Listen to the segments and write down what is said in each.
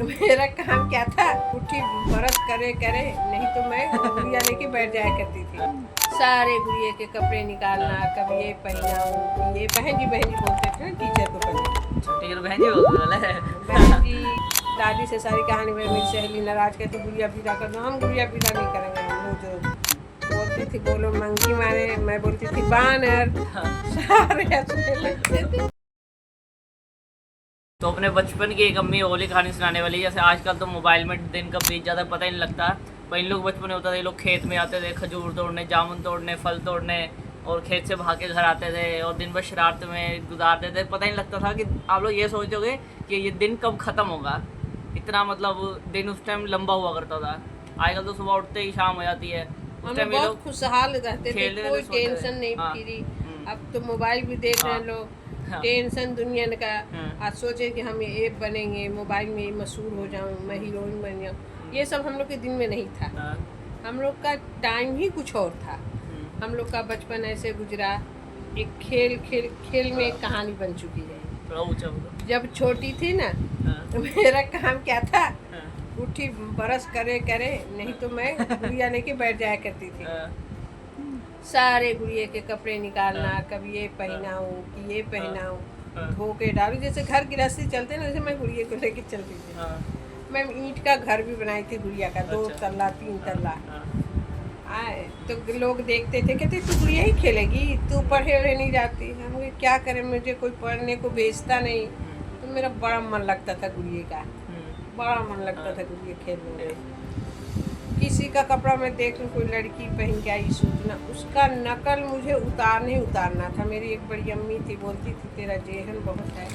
मेरा काम क्या था, उठी बरस करे करे, नहीं तो मैं गुड़िया लेके बैठ जाया करती थी। सारे गुड़िया के कपड़े निकालना, कभी ये पहनाऊँ, ये बहन जी बोलते थे ना टीचर को पहले। टीचर बहन जी बोलते हैं। बहन जी दादी से सारी कहानी में मेरी सहेली नाराज कहती गुड़िया पीड़ा कर दो, हम गुड़िया पीड़ा नहीं करेंगे। हम रोज बोलती थी बोलो मंकी मारे, मैं बोलती थी बानर। सारे हंसने लगते थे। तो अपने बचपन की एक अम्मी होली कहानी सुनाने वाली है। जैसे आजकल तो मोबाइल में दिन कब बीत जाता है पता ही नहीं लगता। पर इन लोग बचपन में होता था, ये लोग खेत में आते थे खजूर तोड़ने, जामुन तोड़ने, फल तोड़ने, और खेत से भाग के घर आते थे और दिन भर शरारत में गुजारते थे। पता ही नहीं लगता था कि आप लोग ये सोचोगे कि ये दिन कब ख़त्म होगा। इतना मतलब दिन उस टाइम लंबा हुआ करता था। आजकल तो सुबह उठते ही शाम हो जाती है। उस टाइम ये बहुत लोग खुशहाल रहते थे, कोई टेंशन नहीं हाँ। फ्री। अब तो मोबाइल भी देख रहे हैं लोग, हाँ। टेंशन दुनिया का। हाँ। आज सोचे कि हम ये ऐप बनेंगे, मोबाइल में मशहूर हो जाऊं, मैं हीरोइन बन जाऊं। ये सब हम लोग के दिन में नहीं था। हाँ। हम लोग का टाइम ही कुछ और था। हम लोग का बचपन ऐसे गुजरा। एक खेल में एक कहानी बन चुकी है। थोड़ा ऊंचा बोलो। जब छोटी थी ना, हाँ। मेरा काम क्या था, हाँ। उठी बरस करे करे, नहीं तो मैं गुड़िया लेके बैठ जाया करती थी। सारे गुड़िया के कपड़े निकालना, कभी ये पहनाऊँ कि ये पहनाऊँ, धो के डालू। जैसे घर गृहस्थी चलते ना, वैसे मैं गुड़िया को लेके चलती थी। मैं ईंट का घर भी बनाई थी गुड़िया का, 2 तल्ला 3 तल्ला। आए तो लोग देखते थे, कहते तू गुड़िया ही खेलेगी, तू पढ़े वढ़े नहीं जाती। हम क्या करें, मुझे कोई पढ़ने को भेजता नहीं, तो मेरा बड़ा मन लगता था गुड़िया का, बड़ा मन लगता था गुड़िया खेलने में। किसी का कपड़ा मैं देख लूँ, कोई लड़की पहन के आई सूचना, उसका नकल मुझे उतारना था। मेरी एक बड़ी अम्मी थी, बोलती थी तेरा जेहन बहुत है,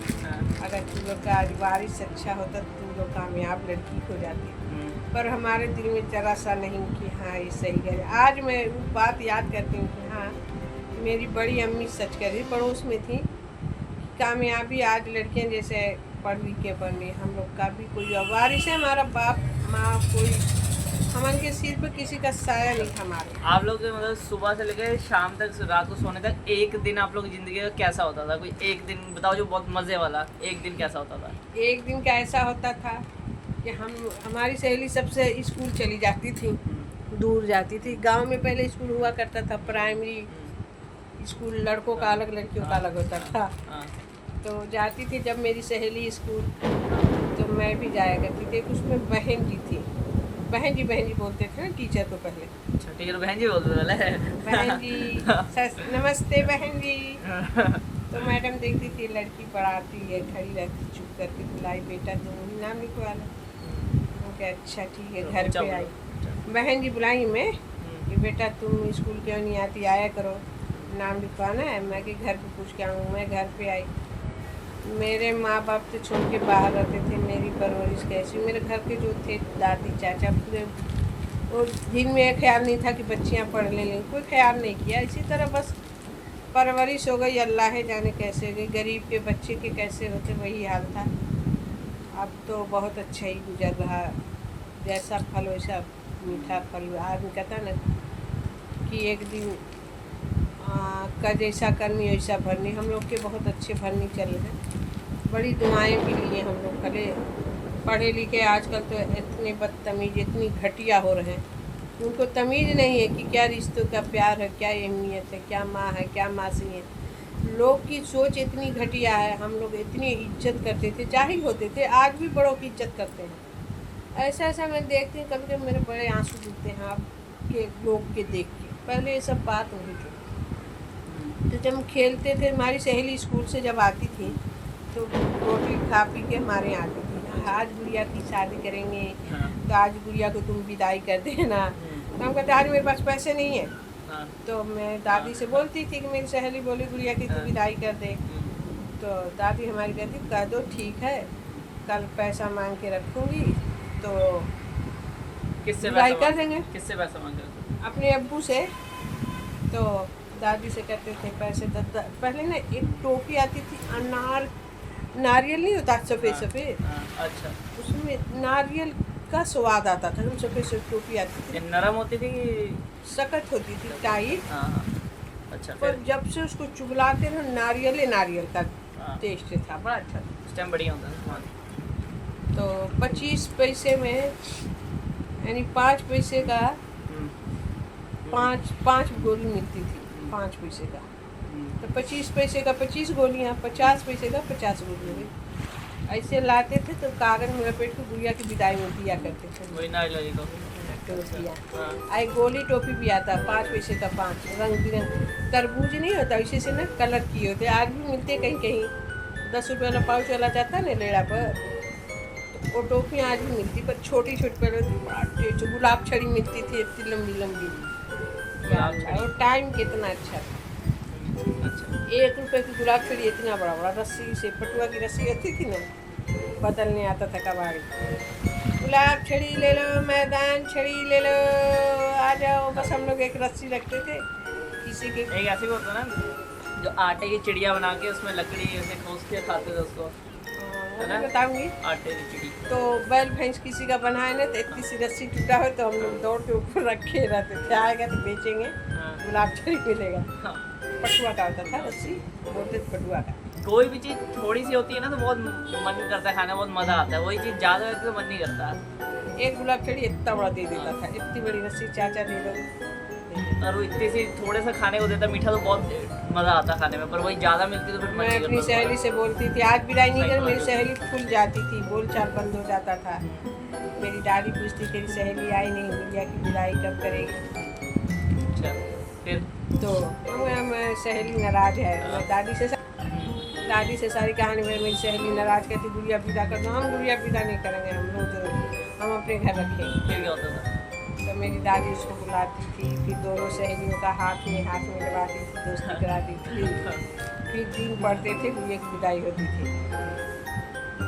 अगर तू लोग का आज बारिश अच्छा होता तो तू लोग कामयाब लड़की हो जाती। पर हमारे दिल में जरा सा नहीं कि हाँ ये सही है। आज मैं वो बात याद करती हूँ कि हाँ मेरी बड़ी अम्मी सच कर रही, पड़ोस में थी। कामयाबी आज लड़कियाँ जैसे पढ़ लिख के बन रही, हम लोग का भी कोई बारिश है, हमारा बाप माँ कोई हमारे के सिर पर किसी का साया नहीं था हमारे। आप लोग मतलब सुबह से लेकर शाम तक, रात को सोने तक, एक दिन आप लोग की ज़िंदगी का कैसा होता था? कोई एक दिन बताओ जो बहुत मज़े वाला। एक दिन कैसा होता था? एक दिन का ऐसा होता था कि हमारी सहेली सबसे स्कूल चली जाती थी, दूर जाती थी। गांव में पहले स्कूल हुआ करता था, प्राइमरी स्कूल लड़कों का अलग लड़कियों का अलग होता था। तो जाती थी जब मेरी सहेली स्कूल, तो मैं भी जाया करती थी। उसमें बहन जी थी, बहन जी बोलते थे ना टीचर को पहले। अच्छा, टीचर बहन जी बोलते थे? बहन जी नमस्ते बहन जी। तो मैडम देखती थी लड़की पढ़ाती है, खड़ी रहती चुप करके, बुलाई बेटा तुम ही नाम लिखवा लो। ओके अच्छा ठीक है। घर पे आई बहन जी, बुलाई मैं कि बेटा तुम स्कूल क्यों नहीं आती, आया करो, नाम लिखवाना है। मैं कि घर पे पूछ के आऊँ। मैं घर पे आई, मेरे माँ बाप तो छोड़ के बाहर रहते थे। मेरी परवरिश कैसी, मेरे घर के जो थे दादी चाचा पूरे, और दिन में ख्याल नहीं था कि बच्चियाँ पढ़ लें, कोई ख्याल नहीं किया। इसी तरह बस परवरिश हो गई, अल्लाह जाने कैसे गई। गरीब के बच्चे के कैसे होते वही हाल था। अब तो बहुत अच्छा ही गुजर रहा, जैसा फल वैसा मीठा फल। आदमी कहता ना कि एक दिन का जैसा करनी वैसा भरनी। हम लोग के बहुत अच्छे भरनी चल रहे हैं, बड़ी दुआएं भी लिए हम लोग। भले पढ़े लिखे आजकल तो इतने बदतमीज, इतनी घटिया हो रहे हैं, उनको तमीज़ नहीं है कि क्या रिश्तों का प्यार है, क्या अहमियत है, क्या माँ है, क्या मासी है। लोग की सोच इतनी घटिया है। हम लोग इतनी इज्जत करते थे, जाहिल होते थे, आज भी बड़ों की इज्जत करते हैं। ऐसा मैं देखती हूँ, कभी कभी मेरे बड़े आंसू गिरते हैं आप के लोग के देख के। पहले ये सब बात नहीं थी। तो जब हम खेलते थे, हमारी सहेली स्कूल से जब आती थी तो रोटी खा पी के हमारे यहाँ आती थी। आज गुड़िया की शादी करेंगे, तो आज गुड़िया को तुम विदाई कर देना। तो हम कहते आज मेरे पास पैसे नहीं है। तो मैं दादी से बोलती थी कि मेरी सहेली बोली गुड़िया की तू विदाई कर दे। तो दादी हमारी कहती कह दो ठीक है, कल पैसा मांग के रखूँगी तो किससे विदाई कर देंगे। किससे पैसा मांगे? अपने अब्बू से। तो दादी से कहते थे पैसे। पहले ना एक टोपी आती थी, अनार नारियल नहीं होता सफ़ेद सफ़ेद, अच्छा, उसमें नारियल का स्वाद आता था। हम सफ़ेद सफ़ेद टोपी आती थी, नरम होती थी कि सख्त होती थी, टाइट। अच्छा, पर जब से उसको चुगलाते ना, नारियल का टेस्ट था, बड़ा अच्छा था। उस टाइम बढ़िया होता था। तो 25 पैसे में यानी 5 पैसे का पाँच गोली मिलती थी, 5 पैसे का। तो 25 पैसे का 25 गोलियाँ, 50 पैसे का 50 गोलियाँ ऐसे लाते थे। तो कागज में लपेट के गुड़िया की विदाई में दिया करते थे। वही ना आई गोली टोपी भी आता, 5 पैसे का 5, रंग बिरंग तरबूज नहीं होता वैसे से ना कलर किए होते, आज भी मिलते कहीं कहीं। 10 रुपये वाला पाउच वाला जाता ना लेड़ा पर, तो वो टोपियाँ आज भी मिलती, पर छोटी छोटी पहले गुलाब छड़ी मिलती थी इतनी लंबी लंबी। और टाइम कितना अच्छा था। 1 रुपये की गुलाब छड़ी इतना बड़ा बड़ा रस्सी से, पटुआ की रस्सी होती थी ना, बदलने आता था कबाड़ी। गुलाब छड़ी ले लो, मैदान छड़ी ले लो, आ जाओ। बस हम लोग एक रस्सी रखते थे किसी के। एक ऐसे होता ना जो आटे की चिड़िया बना के उसमें लकड़ी ऐसे खोस के खाते थे उसको, है ना? बताऊंगी। आटे की चिड़ी तो बैल भैंस किसी का बनाए ना, तो इतनी सी रस्सी टूटा हो तो हम लोग दौड़ के ऊपर रखे रहते थे। आएगा तो बेचेंगे, गुलाब छड़ी मिलेगा। पटुआ का होता था रस्सी, बोलते थे पटुआ का। कोई भी चीज़ थोड़ी सी होती है ना तो बहुत मन करता है खाने, बहुत मज़ा आता है। वही चीज़ ज़्यादा होती है तो मन नहीं करता। एक गुलाब छड़ी इतना बड़ा दे देता था, इतनी बड़ी रस्सी, चाचा ले लो। और वो इतनी सी थोड़े सा खाने को देता, मीठा तो बहुत मज़ा आता खाने में, पर वही ज़्यादा मिलती तो फिर मन मैं नहीं अपनी करता। सहेली से बोलती थी, आज विदाई नहीं कर, मेरी सहेली फूल जाती थी, बोलचाल बंद हो जाता था। मेरी दादी पूछती तेरी सहेली आई नहीं, गुड़िया की विदाई कब करेगी? अच्छा, फिर तो मैं सहेली नाराज है। मैं दादी से सारी कहानी में मेरी सहेली नाराज कहती गुड़िया विदा कर दो। हम गुड़िया विदा नहीं करेंगे, हम अपने घर रखेंगे। फिर क्या होता था? तो मेरी दादी उसको बुलाती थी, फिर दोनों सहेलियों का हाथ में लगाती थी, दोस्ती कराती थी। फिर दिन पढ़ते थे, गुड़िया की विदाई होती थी।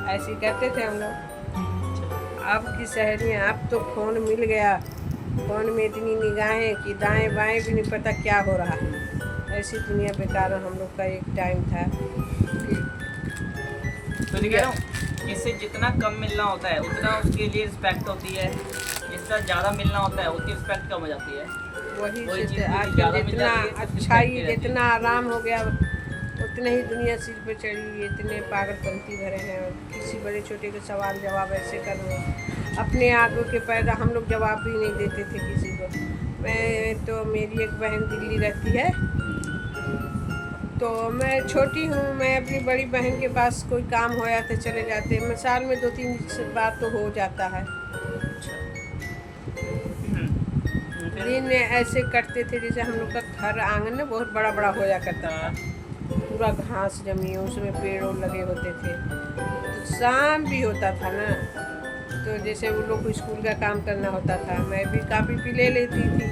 ऐसे ही करते थे हम लोग। अब की सहेलियाँ, अब तो फ़ोन मिल गया, फ़ोन में इतनी निगाहें कि दाएं बाएं भी नहीं पता क्या हो रहा है। ऐसी दुनिया बेकार। हम लोग का एक टाइम था। तो नहीं कह रहा हूँ, इससे जितना कम मिलना होता है उतना उसके लिए रिस्पेक्ट होती है, जितना ज़्यादा मिलना होता है उतनी रिस्पेक्ट कम हो जाती है। वही से आजकल जितना अच्छाई, जितना आराम हो गया, उतने ही दुनिया सिर पे चढ़ी। इतने पागलपंती भरे हैं, किसी बड़े छोटे के सवाल जवाब ऐसे कर रहे हैं। अपने आगे के पैदा हम लोग जवाब भी नहीं देते थे किसी को। मैं तो, मेरी एक बहन दिल्ली रहती है, तो मैं छोटी हूँ। मैं अपनी बड़ी बहन के पास कोई काम होया तो चले जाते। मैं साल में 2-3 बार तो हो जाता है। दिन ऐसे कटते थे जैसे हम लोग का घर आंगन ना बहुत बड़ा बड़ा होया करता था, पूरा घास जमी, उसमें पेड़ लगे होते थे। तो शाम भी होता था ना, तो जैसे वो लोग को स्कूल का काम करना होता था, मैं भी कापी भी ले लेती थी,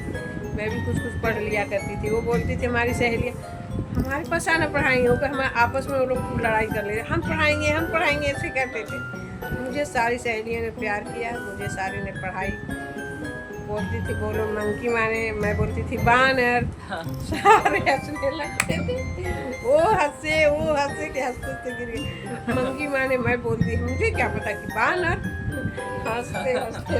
मैं भी कुछ कुछ पढ़ लिया करती थी। वो बोलती थी हमारी सहेलियाँ, हमारे पास आना पढ़ाएंगे, होकर हम आपस में वो लोग लड़ाई कर ले, हम पढ़ाएंगे ऐसे करते थे। मुझे सारी सहेलियों ने प्यार किया, मुझे सारी ने पढ़ाई। बोलती थी बोलो मंकी माने, मैं बोलती थी बानर। सारे हंसने लगते थे, वो हंसे कि हंसते थे गिर गए। मंकी माने मैं बोलती, मुझे क्या पता कि बानर। हंसते हंसते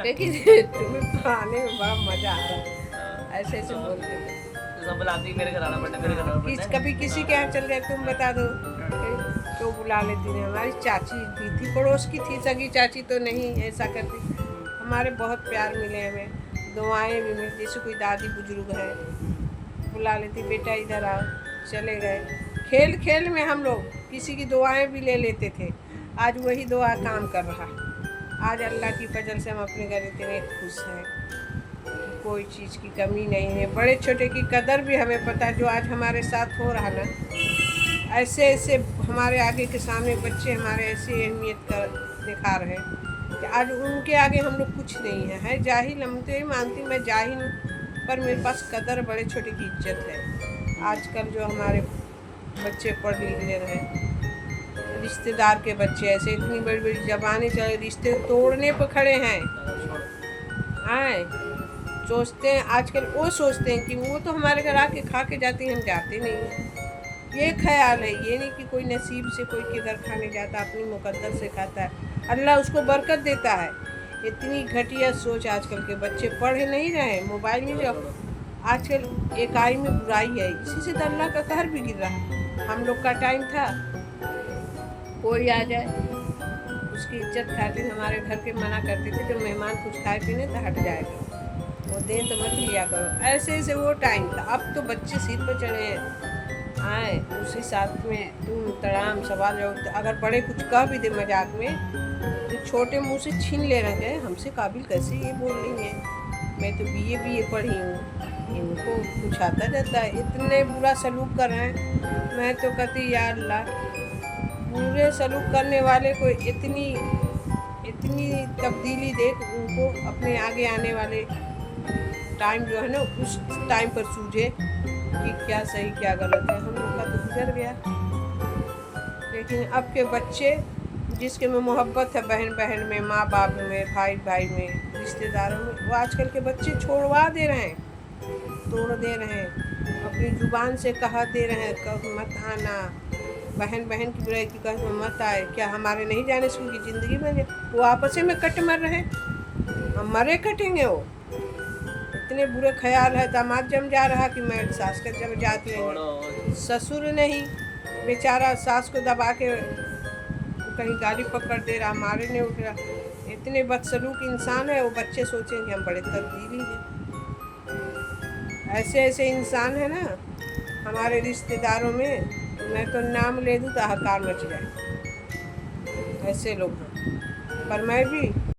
लेकिन तुम्हें पढ़ाने में बड़ा मजा आ रहा। ऐसे ऐसे बोलते थे। सब बुलाती मेरे घर आना पड़ता है, मेरे घर आना पड़ता है। कभी किसी के यहाँ चल जाए, तुम बता दो तो बुला लेती थी। हमारी चाची भी थी, पड़ोस की थी, सगी चाची तो नहीं ऐसा करती। हमारे बहुत प्यार मिले हमें, दुआएं भी मिलती। जैसे कोई दादी बुजुर्ग है, बुला लेती, बेटा इधर आओ, चले गए। खेल खेल में हम लोग किसी की दुआएं भी ले लेते थे। आज वही दुआ काम कर रहा। आज अल्लाह की फजल से हम अपने घर इतने खुश हैं, कोई चीज़ की कमी नहीं है। बड़े छोटे की कदर भी हमें पता है। जो आज हमारे साथ हो रहा ना, ऐसे ऐसे हमारे आगे के सामने बच्चे हमारे ऐसी अहमियत का दिखा रहे हैं कि आज उनके आगे हम लोग कुछ नहीं है जाहिल। हम तो यही मानती, मैं जाहिल हूँ, पर मेरे पास कदर, बड़े छोटे की इज्जत है। आजकल जो हमारे बच्चे पढ़ लिख ले रहे हैं, रिश्तेदार के बच्चे ऐसे इतनी बड़ी बड़ी ज़बानें चले, रिश्ते तोड़ने पर खड़े हैं। आए सोचते हैं आजकल, वो सोचते हैं कि वो तो हमारे घर आके खा के जाते हैं, हम जाते नहीं हैं। ये ख्याल है, ये नहीं कि कोई नसीब से कोई के घर खाने जाता, अपनी मुकद्दर से खाता है, अल्लाह उसको बरकत देता है। इतनी घटिया सोच आजकल के बच्चे। पढ़ नहीं रहे, मोबाइल में जो आजकल एकाई में बुराई है, इसी से तो अल्लाह का कहर भी गिर रहा है। हम लोग का टाइम था कोई आ जाए उसकी इज्जत खातिर हमारे घर के मना करते थे, जब मेहमान कुछ खाए पीने तो हट जाएगा, वो दें तो मत लिया करो। ऐसे ऐसे वो टाइम था। अब तो बच्चे सिर पर चढ़े हैं, आए उसी साथ में तुम तड़ाम सवाल जवाब। अगर बड़े कुछ कह भी दे मजाक में तो छोटे मुंह से छीन ले रहे हैं, हमसे काबिल कैसे ये बोल रही है, मैं तो बीए पढ़ी हूँ, इनको कुछ आता जाता है, इतने बुरा सलूक कर रहे हैं। मैं तो कहती या अल्लाह, बुरे सलूक करने वाले को इतनी तब्दीली देख उनको अपने आगे आने वाले टाइम जो है ना, उस टाइम पर सूझे कि क्या सही क्या गलत है। हम लोग का तो गुजर गया, लेकिन अब के बच्चे जिसके में मोहब्बत है, बहन बहन में, माँ बाप में, भाई भाई में, रिश्तेदारों में, वो आजकल के बच्चे छोड़वा दे रहे हैं, तोड़ दे रहे हैं, अपनी जुबान से कहा दे रहे हैं कब मत आना, बहन बहन की बुराई की कह मत आए। क्या हमारे नहीं जाने से उनकी ज़िंदगी में वो आपस में कट मर रहे, हम मरे कटेंगे। वो इतने बुरे ख्याल है। दामाद जम जा रहा कि मैं सास का जम जाती है, ससुर नहीं बेचारा सास को दबा के कहीं गाली पकड़ दे रहा, मारे नहीं उठ रहा। इतने बदसलूक इंसान है, वो बच्चे सोचेंगे हम बड़े तब्दीली हैं। ऐसे ऐसे इंसान है ना हमारे रिश्तेदारों में, मैं तो नाम ले दूँ तो हकार मच जाए, ऐसे लोग हैं। पर मैं भी